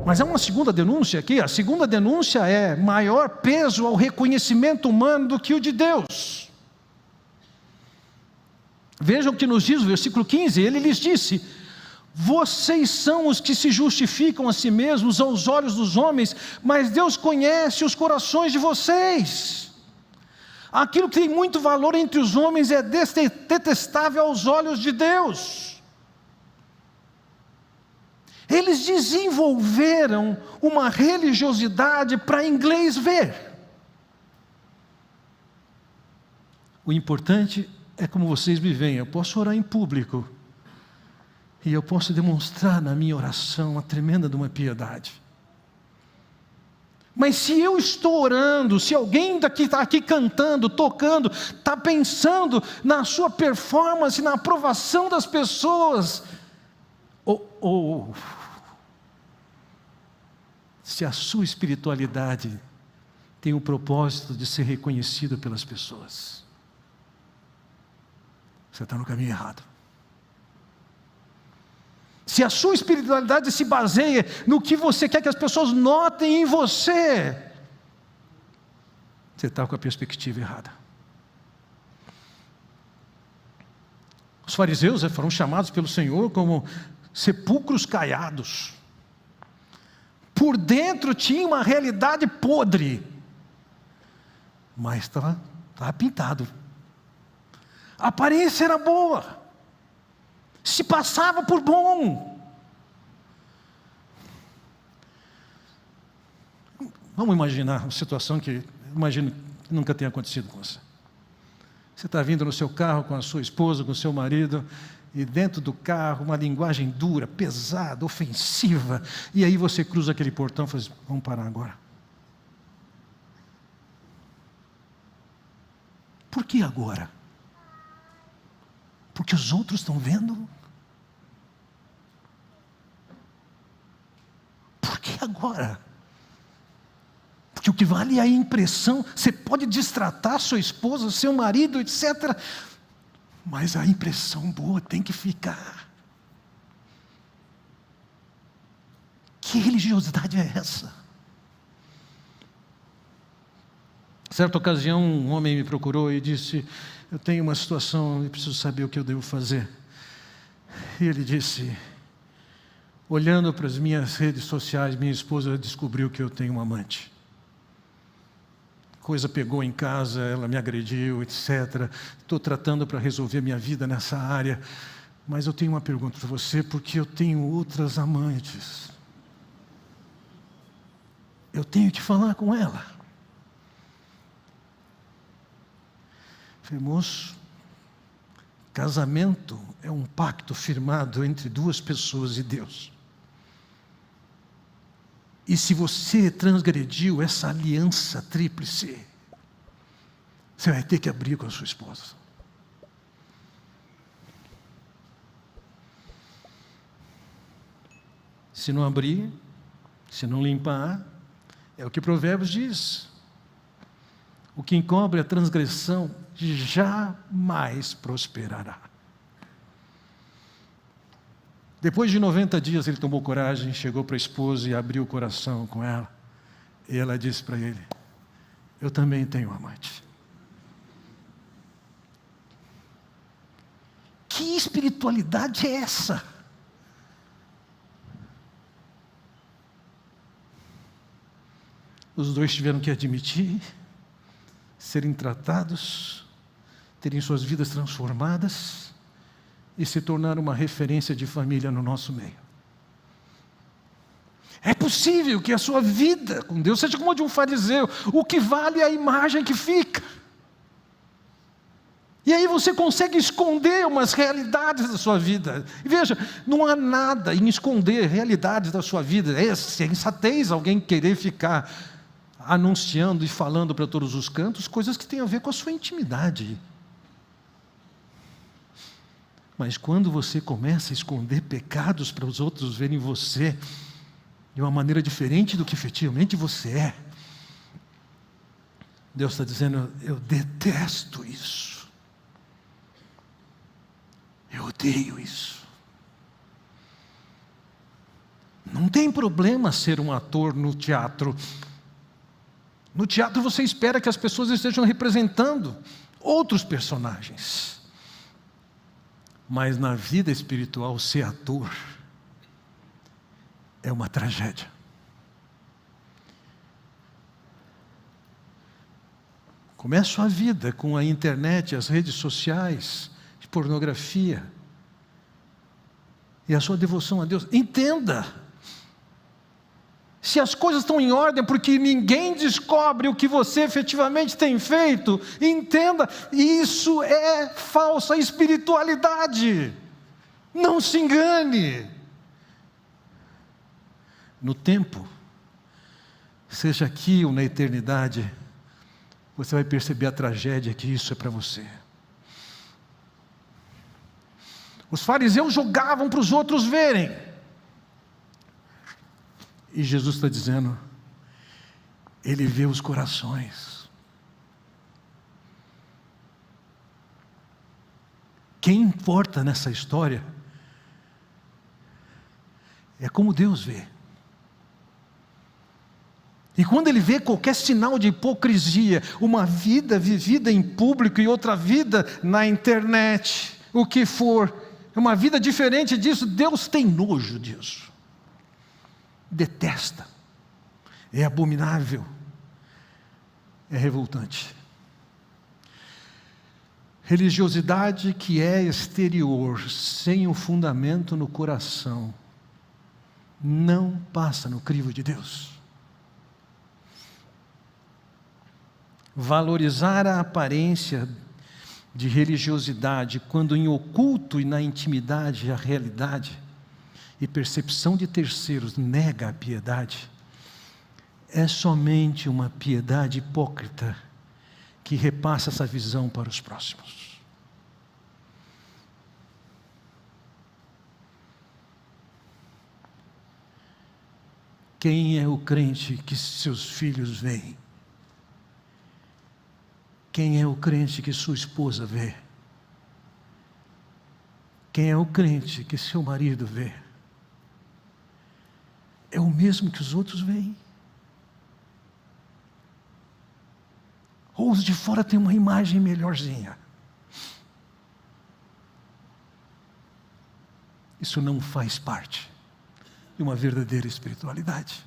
Mas há uma segunda denúncia aqui. A segunda denúncia é maior peso ao reconhecimento humano do que o de Deus. Vejam o que nos diz o versículo 15. Ele lhes disse: vocês são os que se justificam a si mesmos aos olhos dos homens, mas Deus conhece os corações de vocês. Aquilo que tem muito valor entre os homens é detestável aos olhos de Deus. Eles desenvolveram uma religiosidade para inglês ver. O importante é como vocês me veem. Eu posso orar em público e eu posso demonstrar na minha oração uma tremenda de uma piedade. Mas se eu estou orando, se alguém daqui está aqui cantando, tocando, está pensando na sua performance, na aprovação das pessoas, ou se a sua espiritualidade tem o propósito de ser reconhecido pelas pessoas, você está no caminho errado. Se a sua espiritualidade se baseia no que você quer que as pessoas notem em você, você está com a perspectiva errada. Os fariseus foram chamados pelo Senhor como sepulcros caiados. Por dentro tinha uma realidade podre, mas estava pintado. A aparência era boa, se passava por bom. Vamos imaginar uma situação que imagino que nunca tenha acontecido com você. Você está vindo no seu carro com a sua esposa, com o seu marido, e dentro do carro uma linguagem dura, pesada, ofensiva, e aí você cruza aquele portão e fala assim: vamos parar agora. Por que agora? Porque os outros estão vendo? Por que agora? Porque o que vale é a impressão. Você pode destratar sua esposa, seu marido, etc., mas a impressão boa tem que ficar. Que religiosidade é essa? Certa ocasião, um homem me procurou e disse: eu tenho uma situação e preciso saber o que eu devo fazer. E ele disse: olhando para as minhas redes sociais, minha esposa descobriu que eu tenho uma amante. Coisa pegou em casa, ela me agrediu, etc. Estou tratando para resolver minha vida nessa área, mas eu tenho uma pergunta para você, porque eu tenho outras amantes. Eu tenho que falar com ela. Falei: moço, casamento é um pacto firmado entre duas pessoas e Deus. E se você transgrediu essa aliança tríplice, você vai ter que abrir com a sua esposa. Se não abrir, se não limpar, é o que Provérbios diz: o que encobre a transgressão jamais prosperará. Depois de 90 dias ele tomou coragem, chegou para a esposa e abriu o coração com ela. E ela disse para ele: eu também tenho um amante. Que espiritualidade é essa? Os dois tiveram que admitir, serem tratados, terem suas vidas transformadas e se tornar uma referência de família no nosso meio. É possível que a sua vida com Deus seja como a de um fariseu. O que vale é a imagem que fica. E aí você consegue esconder umas realidades da sua vida. E veja, não há nada em esconder realidades da sua vida. É insensatez alguém querer ficar anunciando e falando para todos os cantos coisas que têm a ver com a sua intimidade. Mas quando você começa a esconder pecados para os outros verem você de uma maneira diferente do que efetivamente você é, Deus está dizendo: eu detesto isso. Eu odeio isso. Não tem problema ser um ator no teatro. No teatro você espera que as pessoas estejam representando outros personagens. Mas na vida espiritual, ser ator é uma tragédia. Começa a vida com a internet, as redes sociais, de pornografia. E a sua devoção a Deus. Entenda. Se as coisas estão em ordem porque ninguém descobre o que você efetivamente tem feito, entenda, isso é falsa espiritualidade. Não se engane. No tempo, seja aqui ou na eternidade, você vai perceber a tragédia que isso é para você. Os fariseus jogavam para os outros verem. E Jesus está dizendo, Ele vê os corações. Quem importa nessa história é como Deus vê. E quando Ele vê qualquer sinal de hipocrisia, uma vida vivida em público e outra vida na internet, o que for, uma vida diferente disso, Deus tem nojo disso. Detesta. É abominável. É revoltante. Religiosidade que é exterior, sem o fundamento no coração, não passa no crivo de Deus. Valorizar a aparência de religiosidade, quando em oculto e na intimidade a realidade e percepção de terceiros nega a piedade, é somente uma piedade hipócrita que repassa essa visão para os próximos. Quem é o crente que seus filhos veem? Quem é o crente que sua esposa vê? Quem é o crente que seu marido vê? É o mesmo que os outros veem? Ou os de fora têm uma imagem melhorzinha? Isso não faz parte de uma verdadeira espiritualidade.